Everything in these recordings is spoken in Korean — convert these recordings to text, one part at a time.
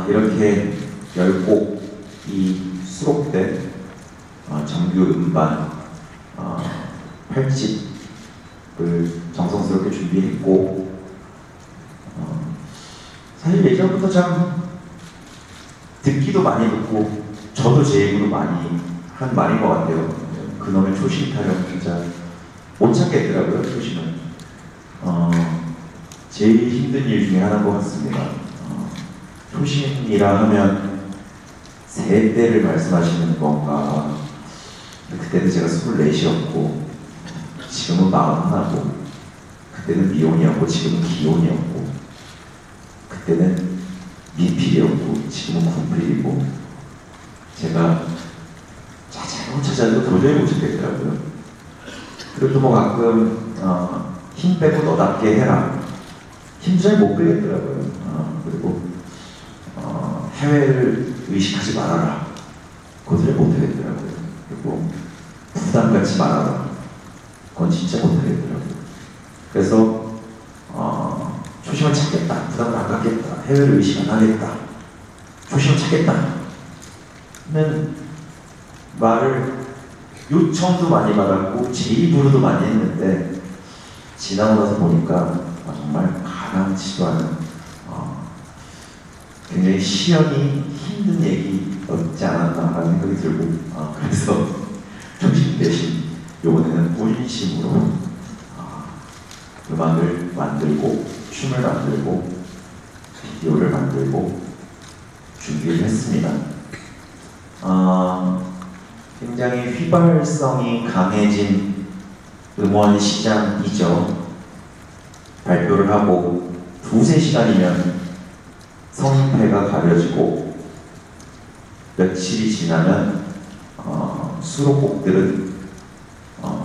이렇게 10곡이 수록된 정규 음반 8집을 정성스럽게 준비했고, 사실 예전부터 참 듣기도 많이 듣고 저도 제 입으로 많이 한 말인 것 같아요. 그놈의 초심 타령 진짜 못 찾겠더라고요. 초심은 제일 힘든 일 중에 하나인 것 같습니다. 초심이라 하면 세대를 말씀하시는 건가? 그때는 제가 24이었고 지금은 41고, 그때는 미혼이었고 지금은 기혼이었고, 그때는 미필이었고 지금은 군필이고, 제가 찾아도 도저히 못 찾겠더라고요. 그래도 뭐 가끔 힘 빼고 너답게 해라, 힘 잘 못 빼겠더라고요. 그리고 해외를 의식하지 말아라, 그것을 못하겠더라고요. 그리고 부담 갖지 말아라, 그건 진짜 못하겠더라고요. 그래서 초심을 찾겠다, 부담을 안 갖겠다, 해외를 의식 안 하겠다, 초심을 찾겠다 는 말을 요청도 많이 받았고 제 입으로도 많이 했는데, 지나고 나서 보니까 정말 가랑치도 않은 굉장히 시연이 힘든 얘기였지 않았나라는 생각이 들고, 그래서 초심 대신 이번에는 본심으로 음악을 만들고 춤을 만들고 비디오를 만들고 준비를 했습니다. 굉장히 휘발성이 강해진 음원 시장이죠. 발표를 하고 2~3시간이면 성패가 가려지고, 며칠이 지나면 수록곡들은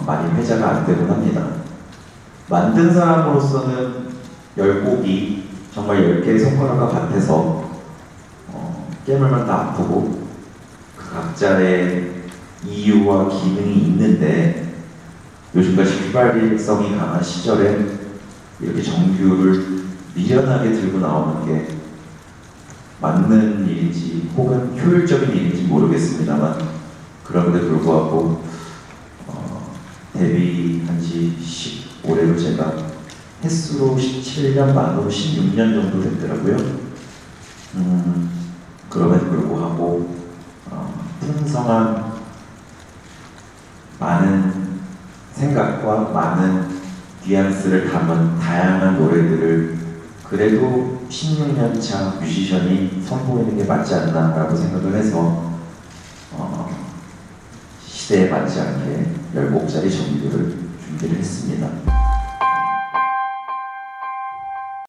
많이 회자가 안 되곤 합니다. 만든 사람으로서는 10곡이 정말 10개의 손가락과 같아서 깨물면 다 아프고 그 각자의 이유와 기능이 있는데, 요즘같이 휘발성이 강한 시절에 이렇게 정규를 미련하게 들고 나오는 게 맞는 일인지 혹은 효율적인 일인지 모르겠습니다만, 그런데 불구하고 데뷔한 지 15년으로 제가 횟수로 17년, 만으로 16년 정도 됐더라고요. 그럼에도 불구하고 풍성한 많은 생각과 많은 뉘앙스를 담은 다양한 노래들을 그래도 16년차 뮤지션이 선보이는 게 맞지 않나라고 생각을 해서 시대에 맞지 않게 10곡짜리 정규를 준비를 했습니다.